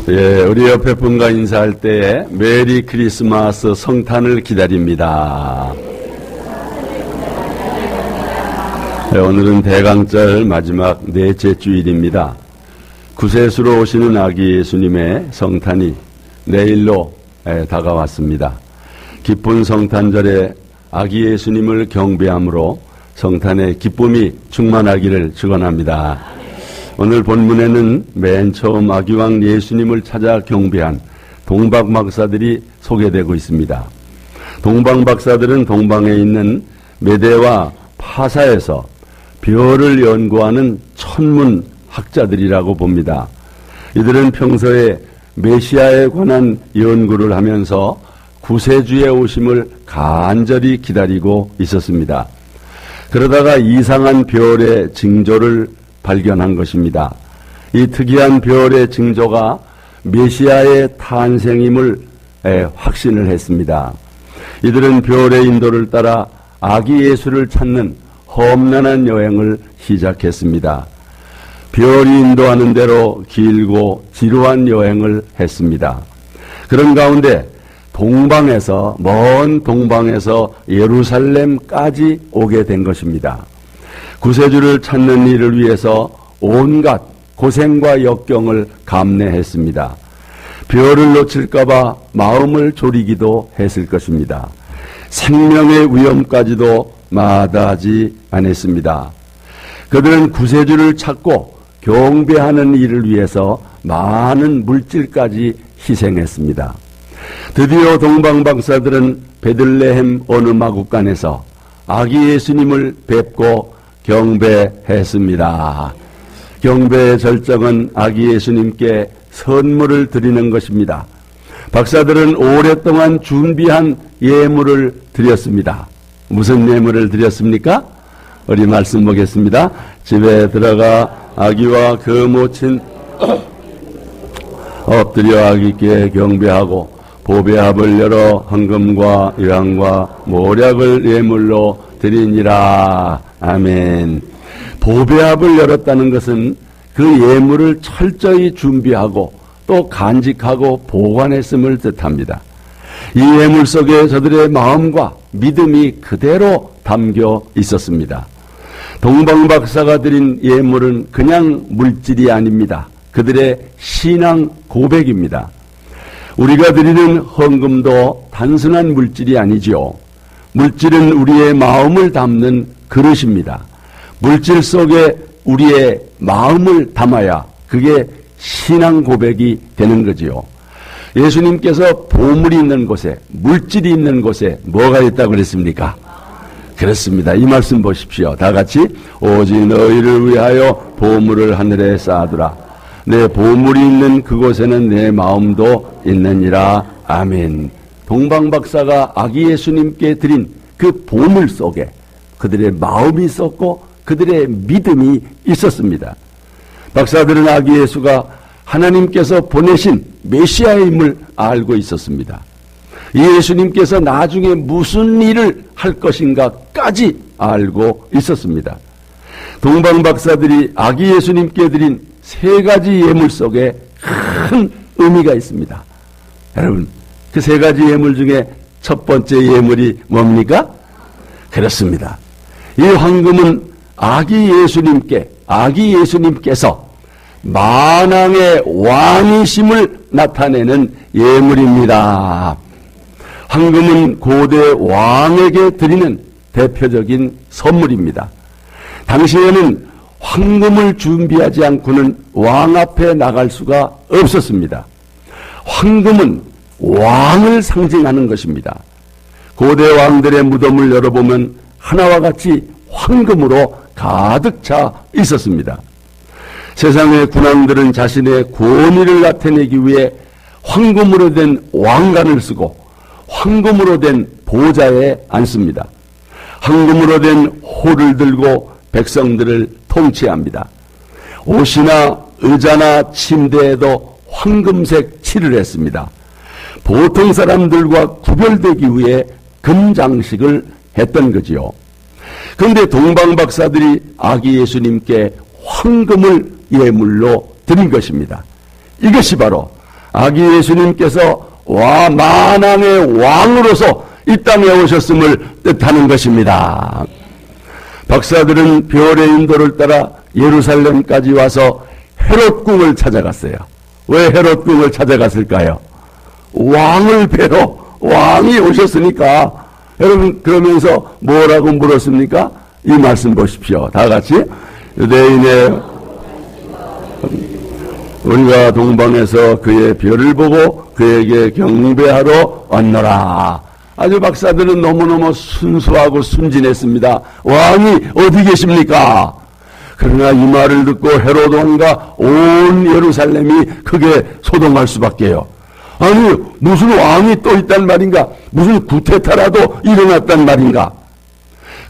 예, 우리 옆에 분과 인사할 때에 메리 크리스마스 성탄을 기다립니다. 네, 오늘은 대강절 마지막 넷째 주일입니다. 구세주로 오시는 아기 예수님의 성탄이 내일로 다가왔습니다. 기쁜 성탄절에 아기 예수님을 경배함으로 성탄의 기쁨이 충만하기를 축원합니다. 오늘 본문에는 맨 처음 아기왕 예수님을 찾아 경배한 동방박사들이 소개되고 있습니다. 동방박사들은 동방에 있는 메대와 파사에서 별을 연구하는 천문 학자들이라고 봅니다. 이들은 평소에 메시아에 관한 연구를 하면서 구세주의 오심을 간절히 기다리고 있었습니다. 그러다가 이상한 별의 징조를 발견한 것입니다. 이 특이한 별의 징조가 메시아의 탄생임을 확신을 했습니다. 이들은 별의 인도를 따라 아기 예수를 찾는 험난한 여행을 시작했습니다. 별이 인도하는 대로 길고 지루한 여행을 했습니다. 그런 가운데 먼 동방에서 예루살렘까지 오게 된 것입니다. 구세주를 찾는 일을 위해서 온갖 고생과 역경을 감내했습니다. 별을 놓칠까봐 마음을 졸이기도 했을 것입니다. 생명의 위험까지도 마다하지 않았습니다. 그들은 구세주를 찾고 경배하는 일을 위해서 많은 물질까지 희생했습니다. 드디어 동방박사들은 베들레헴 어느 마국간에서 아기 예수님을 뵙고 경배했습니다. 경배의 절정은 아기 예수님께 선물을 드리는 것입니다. 박사들은 오랫동안 준비한 예물을 드렸습니다. 무슨 예물을 드렸습니까? 우리 말씀 보겠습니다. 집에 들어가 아기와 그 모친 엎드려 아기께 경배하고 보배합을 열어 헌금과 유향과 모략을 예물로 드리니라. 아멘. 보배합을 열었다는 것은 그 예물을 철저히 준비하고 또 간직하고 보관했음을 뜻합니다. 이 예물 속에 저들의 마음과 믿음이 그대로 담겨 있었습니다. 동방박사가 드린 예물은 그냥 물질이 아닙니다. 그들의 신앙 고백입니다. 우리가 드리는 헌금도 단순한 물질이 아니지요. 물질은 우리의 마음을 담는 그릇입니다. 물질 속에 우리의 마음을 담아야 그게 신앙 고백이 되는 거지요. 예수님께서 보물이 있는 곳에, 물질이 있는 곳에 뭐가 있다고 그랬습니까? 그렇습니다. 이 말씀 보십시오. 다 같이 오직 너희를 위하여 보물을 하늘에 쌓아두라. 내 보물이 있는 그곳에는 내 마음도 있느니라. 아멘. 동방박사가 아기 예수님께 드린 그 보물 속에 그들의 마음이 있었고 그들의 믿음이 있었습니다. 박사들은 아기 예수가 하나님께서 보내신 메시아임을 알고 있었습니다. 이 예수님께서 나중에 무슨 일을 할 것인가까지 알고 있었습니다. 동방박사들이 아기 예수님께 드린 세 가지 예물 속에 큰 의미가 있습니다. 여러분, 그 세 가지 예물 중에 첫 번째 예물이 뭡니까? 그렇습니다. 이 황금은 아기 예수님께서 만왕의 왕이심을 나타내는 예물입니다. 황금은 고대 왕에게 드리는 대표적인 선물입니다. 당시에는 황금을 준비하지 않고는 왕 앞에 나갈 수가 없었습니다. 황금은 왕을 상징하는 것입니다. 고대 왕들의 무덤을 열어보면 하나와 같이 황금으로 가득 차 있었습니다. 세상의 군왕들은 자신의 권위를 나타내기 위해 황금으로 된 왕관을 쓰고 황금으로 된 보좌에 앉습니다. 황금으로 된 호를 들고 백성들을 통치합니다. 옷이나 의자나 침대에도 황금색 칠을 했습니다. 보통 사람들과 구별되기 위해 금장식을 했던 거지요. 그런데 동방박사들이 아기 예수님께 황금을 예물로 드린 것입니다. 이것이 바로 아기 예수님께서 만왕의 왕으로서 이 땅에 오셨음을 뜻하는 것입니다. 박사들은 별의 인도를 따라 예루살렘까지 와서 헤롯궁을 찾아갔어요. 왜 헤롯궁을 찾아갔을까요? 왕을 뵈러 왕이 오셨으니까. 여러분 그러면서 뭐라고 물었습니까? 이 말씀 보십시오. 다 같이. 유대인의 우리가 동방에서 그의 별을 보고 그에게 경배하러 왔노라. 아주 박사들은 너무너무 순수하고 순진했습니다. 왕이 어디 계십니까? 그러나 이 말을 듣고 헤롯 왕과 온 예루살렘이 크게 소동할 수밖에요. 아니 무슨 왕이 또 있단 말인가? 무슨 구테타라도 일어났단 말인가?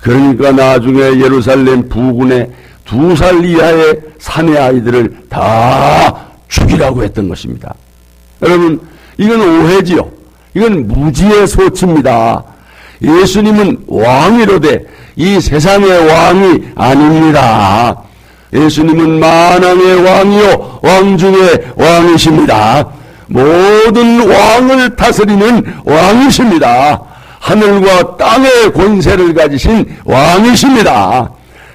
그러니까 나중에 예루살렘 부군의 2살 이하의 사내 아이들을 다 죽이라고 했던 것입니다. 여러분 이건 오해지요. 이건 무지의 소치입니다. 예수님은 왕이로되 이 세상의 왕이 아닙니다. 예수님은 만왕의 왕이요 왕 중의 왕이십니다. 모든 왕을 다스리는 왕이십니다. 하늘과 땅의 권세를 가지신 왕이십니다.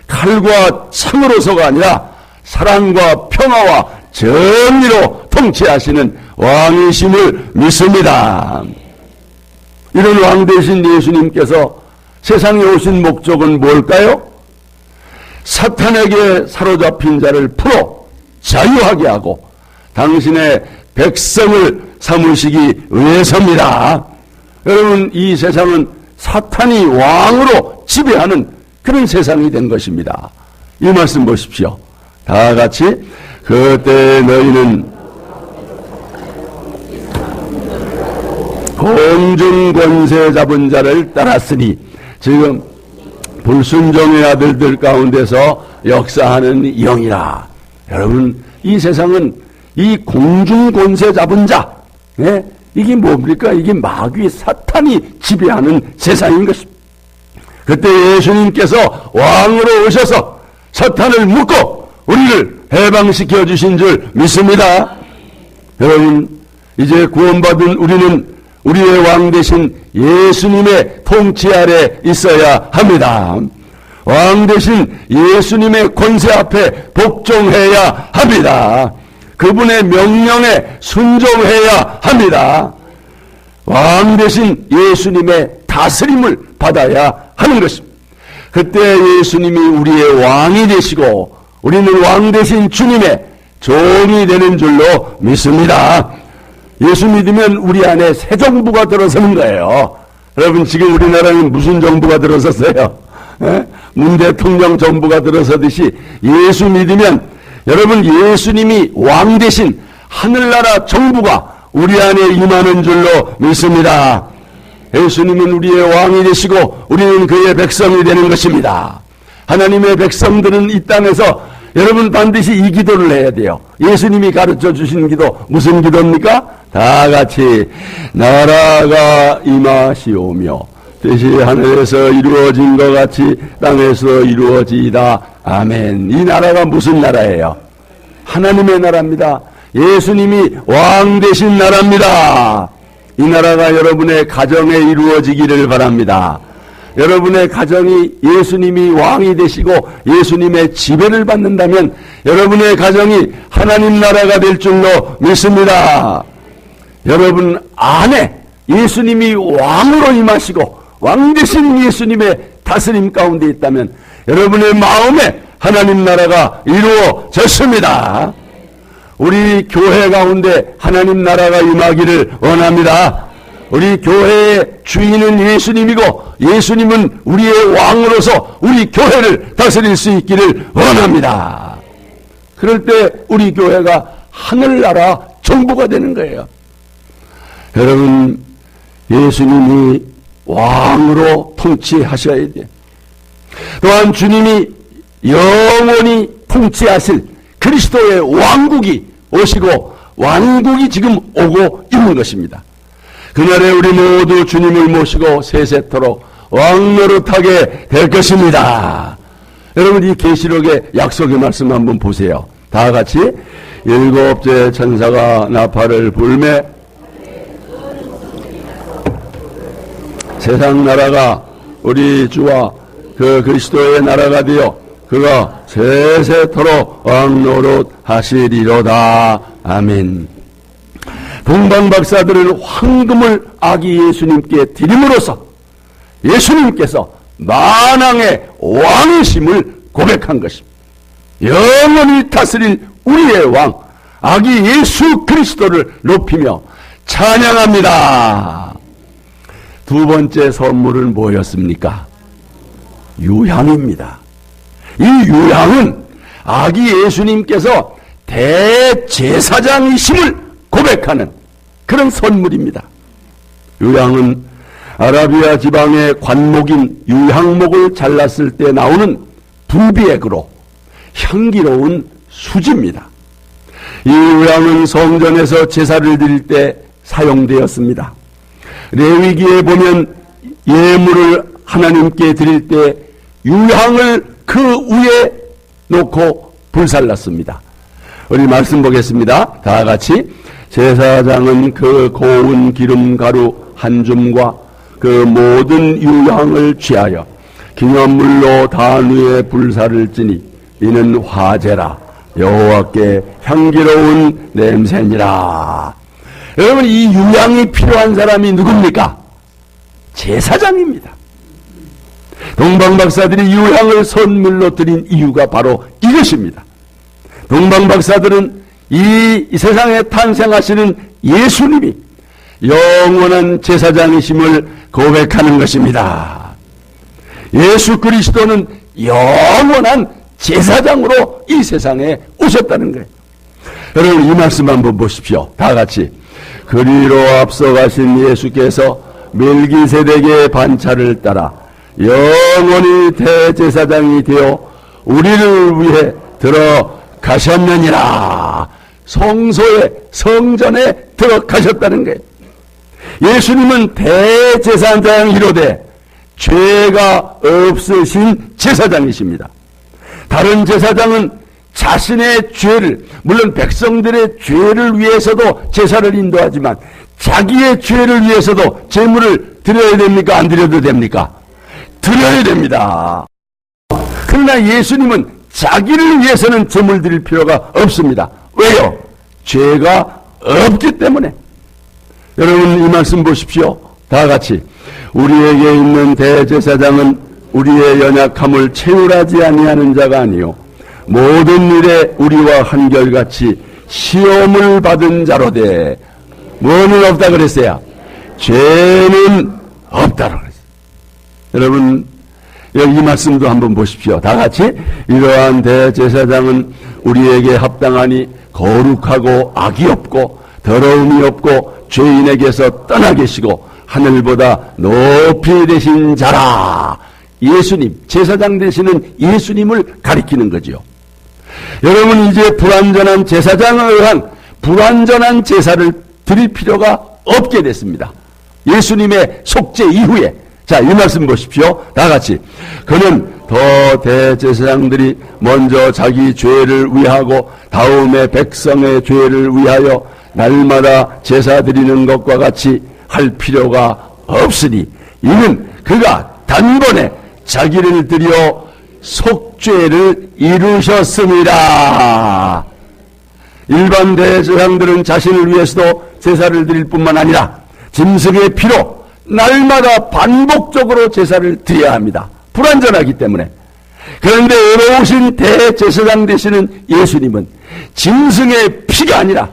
칼과 창으로서가 아니라 사랑과 평화와 정의로 통치하시는 왕이심을 믿습니다. 이런 왕 되신 예수님께서 세상에 오신 목적은 뭘까요? 사탄에게 사로잡힌 자를 풀어 자유하게 하고 당신의 백성을 삼으시기 위해서입니다. 여러분 이 세상은 사탄이 왕으로 지배하는 그런 세상이 된 것입니다. 이 말씀 보십시오. 다 같이. 그때 너희는 공중 권세 잡은 자를 따랐으니, 지금 불순종의 아들들 가운데서 역사하는 영이라. 여러분 이 세상은 이 공중 권세 잡은 자, 이게 뭡니까? 이게 마귀 사탄이 지배하는 세상인 것입니다. 그때 예수님께서 왕으로 오셔서 사탄을 묶고 우리를 해방시켜 주신 줄 믿습니다. 여러분 이제 구원받은 우리는 우리의 왕 되신 예수님의 통치 아래 있어야 합니다. 왕 되신 예수님의 권세 앞에 복종해야 합니다. 그분의 명령에 순종해야 합니다. 왕 되신 예수님의 다스림을 받아야 하는 것입니다. 그때 예수님이 우리의 왕이 되시고 우리는 왕 되신 주님의 종이 되는 줄로 믿습니다. 예수 믿으면 우리 안에 새 정부가 들어서는 거예요. 여러분 지금 우리나라는 무슨 정부가 들어섰어요? 문 대통령 정부가 들어서듯이 예수 믿으면 여러분 예수님이 왕 되신 하늘나라 정부가 우리 안에 임하는 줄로 믿습니다. 예수님은 우리의 왕이 되시고 우리는 그의 백성이 되는 것입니다. 하나님의 백성들은 이 땅에서 여러분 반드시 이 기도를 해야 돼요. 예수님이 가르쳐 주신 기도 무슨 기도입니까? 다 같이 나라가 임하시오며 뜻이 하늘에서 이루어진 것 같이 땅에서 이루어지이다. 아멘. 이 나라가 무슨 나라예요? 하나님의 나라입니다. 예수님이 왕 되신 나라입니다. 이 나라가 여러분의 가정에 이루어지기를 바랍니다. 여러분의 가정이 예수님이 왕이 되시고 예수님의 지배를 받는다면 여러분의 가정이 하나님 나라가 될 줄로 믿습니다. 여러분 안에 예수님이 왕으로 임하시고 왕 되신 예수님의 다스림 가운데 있다면 여러분의 마음에 하나님 나라가 이루어졌습니다. 우리 교회 가운데 하나님 나라가 임하기를 원합니다. 우리 교회의 주인은 예수님이고 예수님은 우리의 왕으로서 우리 교회를 다스릴 수 있기를 원합니다. 그럴 때 우리 교회가 하늘나라 정부가 되는 거예요. 여러분 예수님이 왕으로 통치하셔야 돼요. 또한 주님이 영원히 통치하실 그리스도의 왕국이 오시고 왕국이 지금 오고 있는 것입니다. 그날에 우리 모두 주님을 모시고 세세토록 왕노릇하게 될 것입니다. 여러분 이 계시록의 약속의 말씀 한번 보세요. 다 같이 일곱째 천사가 나팔을 불매 세상 나라가 우리 주와 그 그리스도의 나라가 되어 그가 세세토록 왕노릇 하시리로다. 아멘. 동방박사들은 황금을 아기 예수님께 드림으로써 예수님께서 만왕의 왕이심을 고백한 것입니다. 영원히 다스릴 우리의 왕 아기 예수 그리스도를 높이며 찬양합니다. 두 번째 선물은 뭐였습니까? 유향입니다. 이 유향은 아기 예수님께서 대제사장이심을 고백하는 그런 선물입니다. 유향은 아라비아 지방의 관목인 유향목을 잘랐을 때 나오는 분비액으로 향기로운 수지입니다. 이 유향은 성전에서 제사를 드릴 때 사용되었습니다. 레위기에 보면 예물을 하나님께 드릴 때 유향을 그 위에 놓고 불살랐습니다. 우리 말씀 보겠습니다. 다 같이 제사장은 그 고운 기름 가루 한 줌과 그 모든 유향을 취하여 기념물로 단 위에 불사를 지니 이는 화제라 여호와께 향기로운 냄새니라. 여러분, 이 유향이 필요한 사람이 누굽니까? 제사장입니다. 동방박사들이 유향을 선물로 드린 이유가 바로 이것입니다. 동방박사들은 이 세상에 탄생하시는 예수님이 영원한 제사장이심을 고백하는 것입니다. 예수 그리스도는 영원한 제사장으로 이 세상에 오셨다는 거예요. 여러분, 이 말씀 한번 보십시오. 다 같이. 그리로 앞서가신 예수께서 멜기세덱의 반차를 따라 영원히 대제사장이 되어 우리를 위해 들어가셨느니라. 성소에, 성전에 들어가셨다는 거예요. 예수님은 대제사장이로되 죄가 없으신 제사장이십니다. 다른 제사장은 자신의 죄를, 물론 백성들의 죄를 위해서도 제사를 인도하지만 자기의 죄를 위해서도 제물을 드려야 됩니까? 안 드려도 됩니까? 드려야 됩니다. 그러나 예수님은 자기를 위해서는 제물 드릴 필요가 없습니다. 왜요? 죄가 없기 때문에. 여러분, 이 말씀 보십시오. 다 같이. 우리에게 있는 대제사장은 우리의 연약함을 채울하지 아니하는 자가 아니요 모든 일에 우리와 한결같이 시험을 받은 자로되 뭐는 없다 그랬어요? 죄는 없다고 그랬어요. 여러분, 이 말씀도 한번 보십시오. 다 같이. 이러한 대제사장은 우리에게 합당하니 거룩하고 악이 없고 더러움이 없고 죄인에게서 떠나 계시고 하늘보다 높이 되신 자라. 예수님, 제사장 되시는 예수님을 가리키는 거지요. 여러분, 이제 불완전한 제사장에 의한 불완전한 제사를 드릴 필요가 없게 됐습니다. 예수님의 속죄 이후에. 자, 이 말씀 보십시오. 다 같이. 그는 더 대제사장들이 먼저 자기 죄를 위하고 다음에 백성의 죄를 위하여 날마다 제사 드리는 것과 같이 할 필요가 없으니 이는 그가 단번에 자기를 드려 속죄를 이루셨습니다. 일반 대제사장들은 자신을 위해서도 제사를 드릴 뿐만 아니라 짐승의 피로 날마다 반복적으로 제사를 드려야 합니다. 불완전하기 때문에. 그런데 의로우신 대제사장 되시는 예수님은 짐승의 피가 아니라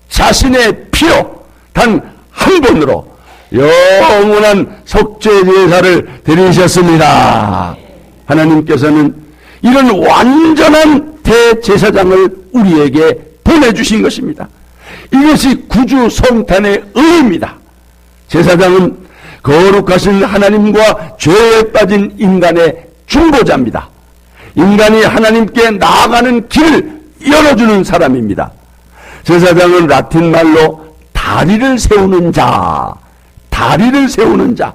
자신의 피로 단 한 번으로 영원한 속죄 제사를 드리셨습니다. 하나님께서는 이런 완전한 대제사장을 우리에게 보내주신 것입니다. 이것이 구주 성탄의 의미입니다. 제사장은 거룩하신 하나님과 죄에 빠진 인간의 중보자입니다. 인간이 하나님께 나아가는 길을 열어주는 사람입니다. 제사장은 라틴 말로 다리를 세우는 자, 다리를 세우는 자.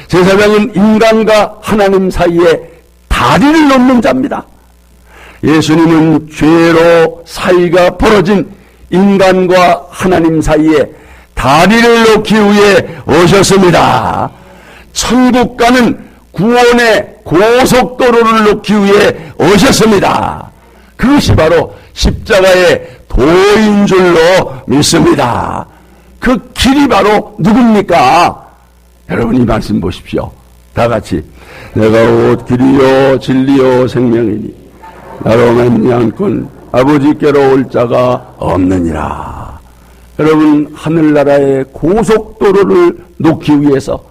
제사장은 인간과 하나님 사이에 다리를 놓는 자입니다. 예수님은 죄로 사이가 벌어진 인간과 하나님 사이에 다리를 놓기 위해 오셨습니다. 천국 가는 구원의 고속도로를 놓기 위해 오셨습니다. 그것이 바로 십자가의 도인 줄로 믿습니다. 그 길이 바로 누굽니까? 여러분 이 말씀 보십시오. 다 같이 내가 곧 길이요 진리요 생명이니 나로 말미암건 아버지께로 올 자가 없느니라. 여러분 하늘나라의 고속도로를 놓기 위해서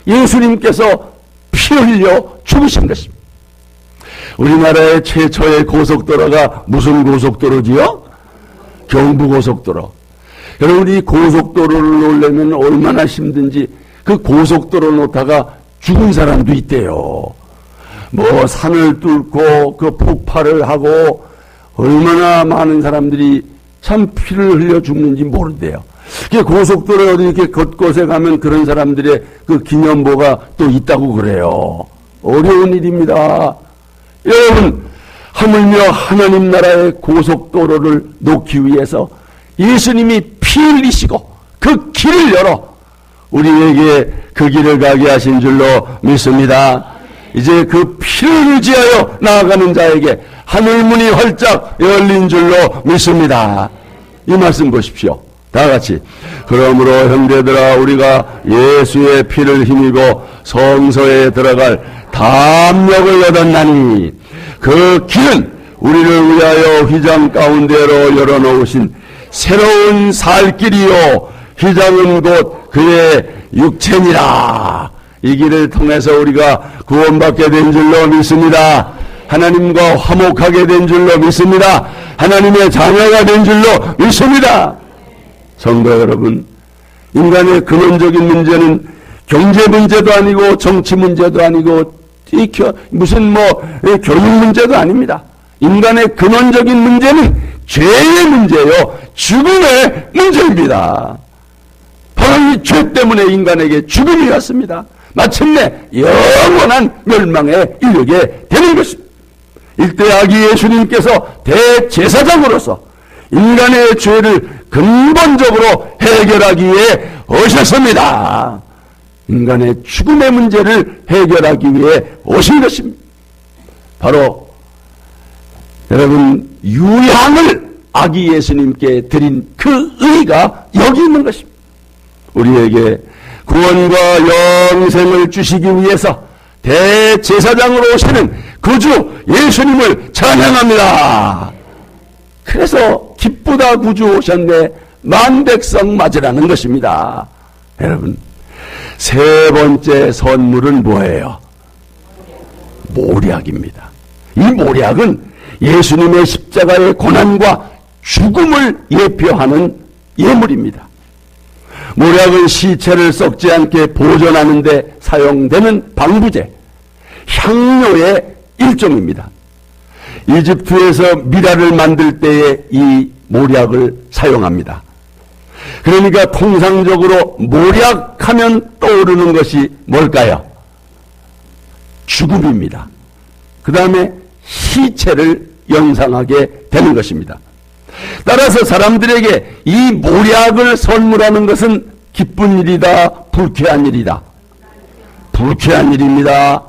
예수님께서 피 흘려 죽으신 것입니다. 우리나라의 최초의 고속도로가 무슨 고속도로지요? 경부고속도로. 여러분 이 고속도로를 놓으려면 얼마나 힘든지 그 고속도로 놓다가 죽은 사람도 있대요. 뭐 산을 뚫고 그 폭발을 하고 얼마나 많은 사람들이 참 피를 흘려 죽는지 모른대요. 고속도로에 어디 이렇게 곳곳에 가면 그런 사람들의 그 기념보가 또 있다고 그래요. 어려운 일입니다. 여러분, 하물며 하나님 나라의 고속도로를 놓기 위해서 예수님이 피 흘리시고 그 길을 열어 우리에게 그 길을 가게 하신 줄로 믿습니다. 이제 그 피를 의지하여 나아가는 자에게 하늘문이 활짝 열린 줄로 믿습니다. 이 말씀 보십시오. 다 같이. 그러므로 형제들아 우리가 예수의 피를 힘입어 성소에 들어갈 담력을 얻었나니 그 길은 우리를 위하여 휘장 가운데로 열어놓으신 새로운 살 길이요 휘장은 곧 그의 육체니라. 이 길을 통해서 우리가 구원받게 된 줄로 믿습니다. 하나님과 화목하게 된 줄로 믿습니다. 하나님의 자녀가 된 줄로 믿습니다. 성도 여러분, 인간의 근원적인 문제는 경제 문제도 아니고 정치 문제도 아니고 무슨 교육 문제도 아닙니다. 인간의 근원적인 문제는 죄의 문제요, 죽음의 문제입니다. 바로 이 죄 때문에 인간에게 죽음이 왔습니다. 마침내 영원한 멸망에 이르게 되는 것입니다. 일대 아기 예수님께서 대제사장으로서 인간의 죄를 근본적으로 해결하기 위해 오셨습니다. 인간의 죽음의 문제를 해결하기 위해 오신 것입니다. 바로 여러분 유향을 아기 예수님께 드린 그 의가 여기 있는 것입니다. 우리에게 구원과 영생을 주시기 위해서 대제사장으로 오시는 구주 예수님을 찬양합니다. 그래서 기쁘다 구주 오셨네 만백성 맞으라는 것입니다. 여러분 세 번째 선물은 뭐예요? 모략입니다. 이 모략은 예수님의 십자가의 고난과 죽음을 예표하는 예물입니다. 모략은 시체를 썩지 않게 보존하는 데 사용되는 방부제, 향료의 일종입니다. 이집트에서 미라를 만들 때에 이 모략을 사용합니다. 그러니까 통상적으로 모략하면 떠오르는 것이 뭘까요? 죽음입니다. 그 다음에 시체를 연상하게 되는 것입니다. 따라서 사람들에게 이 모략을 선물하는 것은 기쁜 일이다, 불쾌한 일이다? 불쾌한 일입니다.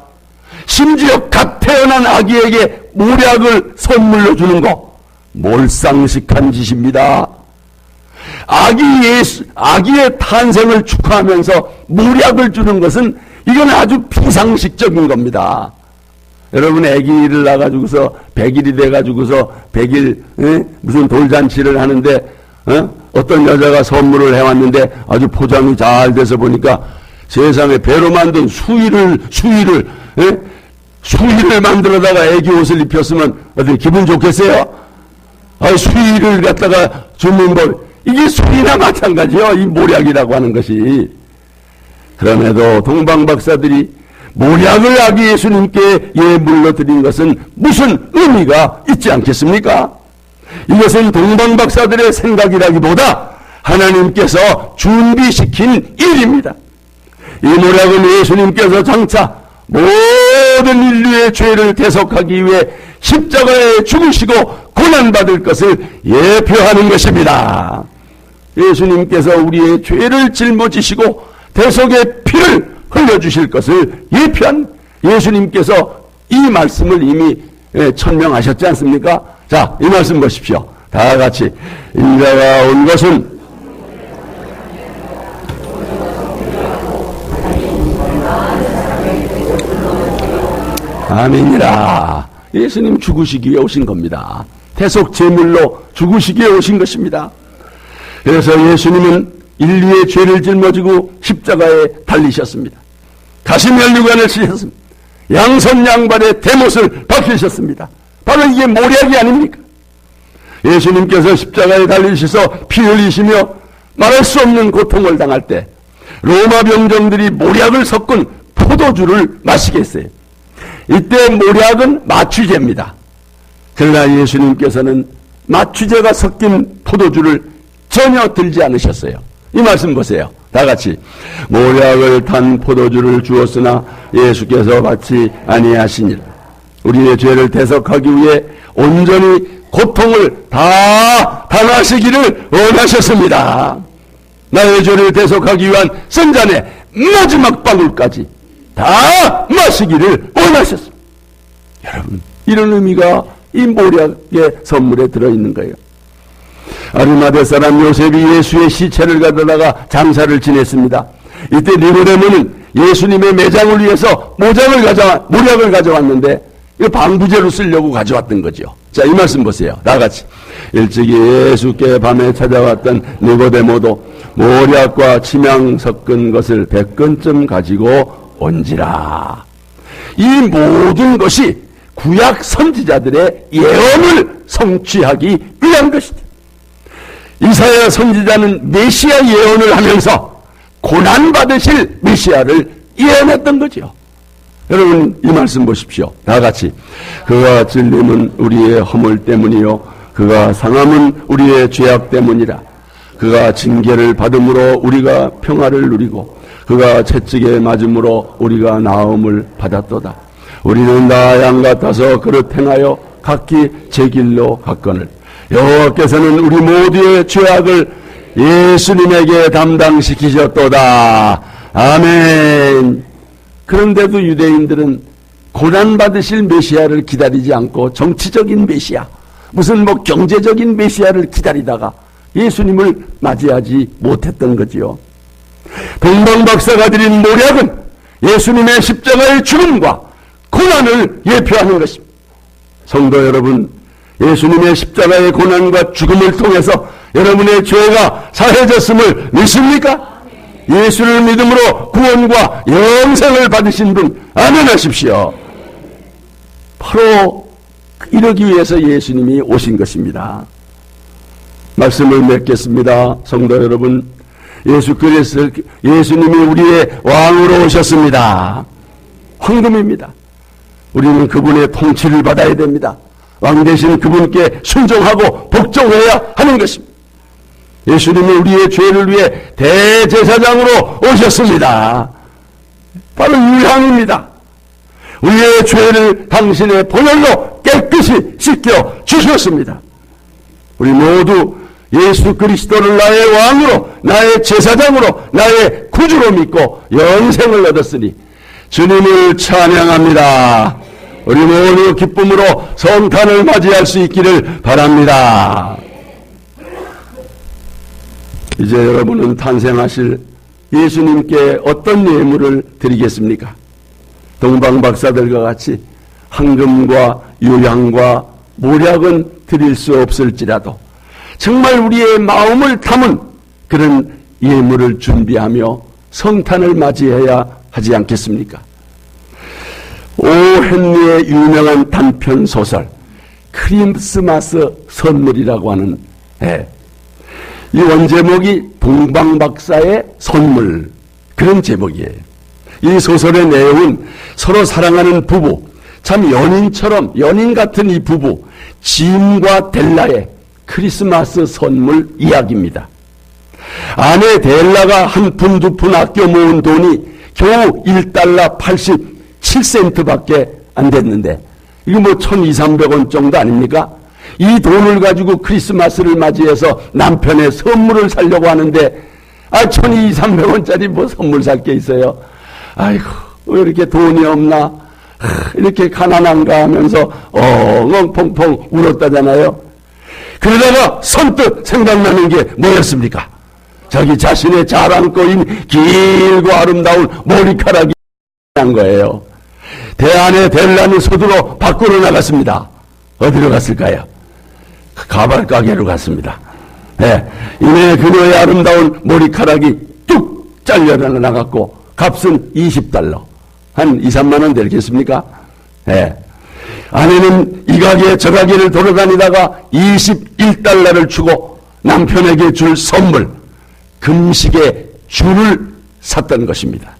심지어 갓 태어난 아기에게 모략을 선물로 주는 거 몰상식한 짓입니다. 아기의 탄생을 축하하면서 모략을 주는 것은 이건 아주 비상식적인 겁니다. 여러분 아기를 낳아가지고서 100일이 돼가지고서 100일 무슨 돌잔치를 하는데 어떤 여자가 선물을 해왔는데 아주 포장이 잘 돼서 보니까 세상에 배로 만든 수의를 만들어다가 아기 옷을 입혔으면 어떻게 기분 좋겠어요? 수의를 갖다가 주는 법 이게 수의나 마찬가지요. 이 모략이라고 하는 것이. 그럼에도 동방박사들이 모략을 아기 예수님께 예물로 드린 것은 무슨 의미가 있지 않겠습니까? 이것은 동방박사들의 생각이라기보다 하나님께서 준비시킨 일입니다. 이 모략은 예수님께서 장차 모든 인류의 죄를 대속하기 위해 십자가에 죽으시고 고난받을 것을 예표하는 것입니다. 예수님께서 우리의 죄를 짊어지시고 대속의 피를 흘려주실 것을 예표한 예수님께서 이 말씀을 이미 천명하셨지 않습니까? 자, 이 말씀 보십시오. 다 같이. 인자가 온 것은 아멘이라. 예수님 죽으시기 위해 오신 겁니다. 대속 제물로 죽으시기 위해 오신 것입니다. 그래서 예수님은 인류의 죄를 짊어지고 십자가에 달리셨습니다. 가시면류관을 쓰셨습니다. 양손 양발에 대못을 박히셨습니다. 바로 이게 모략이 아닙니까? 예수님께서 십자가에 달리셔서 피 흘리시며 말할 수 없는 고통을 당할 때 로마 병정들이 모략을 섞은 포도주를 마시게 했어요. 이때 모략은 마취제입니다. 그러나 예수님께서는 마취제가 섞인 포도주를 전혀 들지 않으셨어요. 이 말씀 보세요. 다 같이. 모략을 탄 포도주를 주었으나 예수께서 받지 아니하시니라. 우리의 죄를 대속하기 위해 온전히 고통을 다 당하시기를 원하셨습니다. 나의 죄를 대속하기 위한 선잔의 마지막 방울까지 다 마시기를 원하셨습니다. 여러분, 이런 의미가 이 모략의 선물에 들어있는 거예요. 아리마대 사람 요셉이 예수의 시체를 가져다가 장사를 지냈습니다. 이때 니고데모는 예수님의 매장을 위해서 모략을 가져왔는데 이거 방부제로 쓰려고 가져왔던 거죠. 자, 이 말씀 보세요. 다 같이. 일찍이 예수께 밤에 찾아왔던 니고데모도 모략과 침향 섞은 것을 100근쯤 가지고 온지라. 이 모든 것이 구약 선지자들의 예언을 성취하기 위한 것이다. 이사야 선지자는 메시아 예언을 하면서 고난받으실 메시아를 예언했던 거죠. 여러분, 이 말씀 보십시오. 다 같이. 그가 찔림은 우리의 허물 때문이요 그가 상함은 우리의 죄악 때문이라. 그가 징계를 받음으로 우리가 평화를 누리고 그가 채찍에 맞음으로 우리가 나음을 받았도다. 우리는 다 양 같아서 그릇 행하여 각기 제 길로 갔거늘 여호와께서는 우리 모두의 죄악을 예수님에게 담당시키셨도다. 아멘. 그런데도 유대인들은 고난받으실 메시아를 기다리지 않고 정치적인 메시아, 무슨 경제적인 메시아를 기다리다가 예수님을 맞이하지 못했던 거지요. 동방박사가 드린 모략은 예수님의 십자가의 죽음과 고난을 예표하는 것입니다. 성도 여러분, 예수님의 십자가의 고난과 죽음을 통해서 여러분의 죄가 사해졌음을 믿습니까? 예수를 믿음으로 구원과 영생을 받으신 분 아멘 하십시오. 바로 이러기 위해서 예수님이 오신 것입니다. 말씀을 맺겠습니다. 성도 여러분, 예수님이 우리의 왕으로 오셨습니다. 황금입니다. 우리는 그분의 통치를 받아야 됩니다. 왕 대신 그분께 순종하고 복종해야 하는 것입니다. 예수님이 우리의 죄를 위해 대제사장으로 오셨습니다. 바로 유향입니다. 우리의 죄를 당신의 보혈로 깨끗이 씻겨 주셨습니다. 우리 모두 예수 그리스도를 나의 왕으로, 나의 제사장으로, 나의 구주로 믿고 영생을 얻었으니 주님을 찬양합니다. 우리 모두 기쁨으로 성탄을 맞이할 수 있기를 바랍니다. 이제 여러분은 탄생하실 예수님께 어떤 예물을 드리겠습니까? 동방박사들과 같이 황금과 유향과 모략은 드릴 수 없을지라도 정말 우리의 마음을 담은 그런 예물을 준비하며 성탄을 맞이해야 하지 않겠습니까? 오 헨리의 유명한 단편 소설 크리스마스 선물이라고 하는 이 원제목이 동방박사의 선물, 그런 제목이에요. 이 소설의 내용은 서로 사랑하는 부부, 참 연인 같은 이 부부 짐과 델라의 크리스마스 선물 이야기입니다. 아내 델라가 한 푼 두 푼 아껴 모은 돈이 겨우 $1 87센트밖에 안 됐는데 이거 뭐 1,200~300원 정도 아닙니까? 이 돈을 가지고 크리스마스를 맞이해서 남편의 선물을 사려고 하는데 1,200~300원짜리 뭐 선물 살 게 있어요. 아이고 왜 이렇게 돈이 없나, 이렇게 가난한가 하면서 엉엉펑펑 울었다잖아요. 그러다가 선뜻 생각나는 게 뭐였습니까? 자기 자신의 자랑거리인 길고 아름다운 머리카락이 난 거예요. 대안의 델라는 서둘러 밖으로 나갔습니다. 어디로 갔을까요? 가발 가게로 갔습니다. 네, 이내 그녀의 아름다운 머리카락이 뚝 잘려 나갔고 값은 $20, 한 2~3만 원 되겠습니까? 네. 아내는 이 가게 저 가게를 돌아다니다가 $21를 주고 남편에게 줄 선물 금식의 줄을 샀던 것입니다.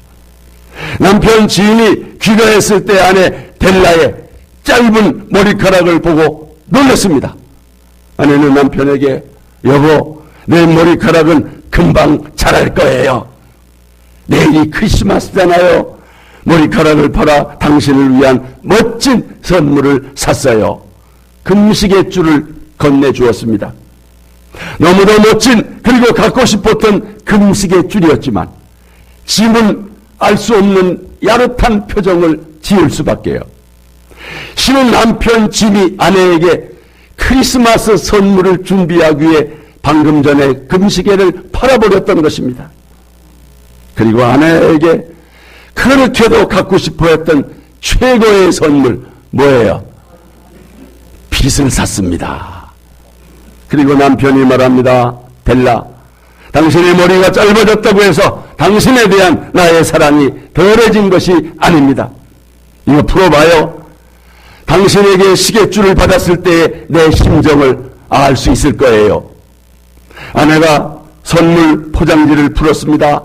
남편 지인이 귀가했을 때 아내 델라의 짧은 머리카락을 보고 놀랐습니다. 아내는 남편에게 여보, 내 머리카락은 금방 자랄 거예요. 내일이 크리스마스잖아요. 머리카락을 팔아 당신을 위한 멋진 선물을 샀어요. 금식의 줄을 건네주었습니다. 너무도 멋진 그리고 갖고 싶었던 금식의 줄이었지만 짐은 알 수 없는 야릇한 표정을 지을 수밖에요. 신은 남편 짐이 아내에게 크리스마스 선물을 준비하기 위해 방금 전에 금시계를 팔아버렸던 것입니다. 그리고 아내에게 그렇게도 갖고 싶어 했던 최고의 선물 뭐예요? 빗을 샀습니다. 그리고 남편이 말합니다. 델라, 당신의 머리가 짧아졌다고 해서 당신에 대한 나의 사랑이 덜해진 것이 아닙니다. 이거 풀어봐요. 당신에게 시계줄을 받았을 때의 내 심정을 알 수 있을 거예요. 아내가 선물 포장지를 풀었습니다.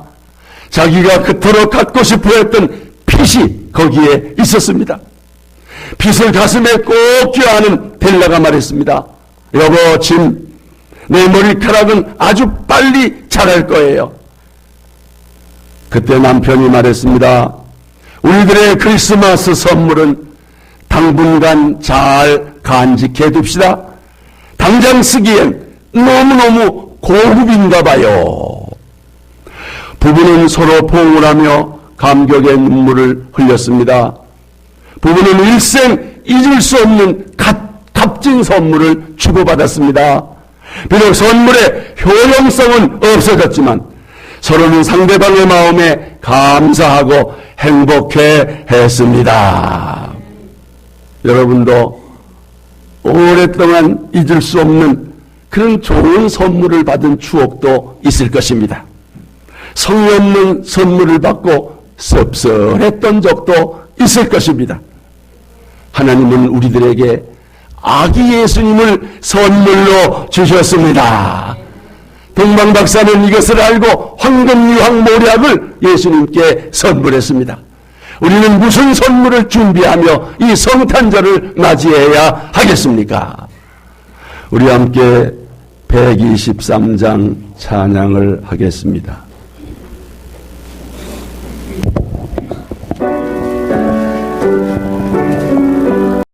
자기가 그토록 갖고 싶어 했던 핏이 거기에 있었습니다. 핏을 가슴에 꼭 껴안은 델라가 말했습니다. 여보, 짐, 내 머리카락은 아주 빨리 자랄 거예요. 그때 남편이 말했습니다. 우리들의 크리스마스 선물은 당분간 잘 간직해 둡시다. 당장 쓰기엔 너무너무 고급인가 봐요. 부부는 서로 포옹을 하며 감격의 눈물을 흘렸습니다. 부부는 일생 잊을 수 없는 값진 선물을 주고받았습니다. 비록 선물의 효용성은 없어졌지만 서로는 상대방의 마음에 감사하고 행복해 했습니다. 여러분도 오랫동안 잊을 수 없는 그런 좋은 선물을 받은 추억도 있을 것입니다. 성의 없는 선물을 받고 씁쓸했던 적도 있을 것입니다. 하나님은 우리들에게 아기 예수님을 선물로 주셨습니다. 동방 박사는 이것을 알고 황금유황 모략을 예수님께 선물했습니다. 우리는 무슨 선물을 준비하며 이 성탄절을 맞이해야 하겠습니까? 우리 함께 123장 찬양을 하겠습니다.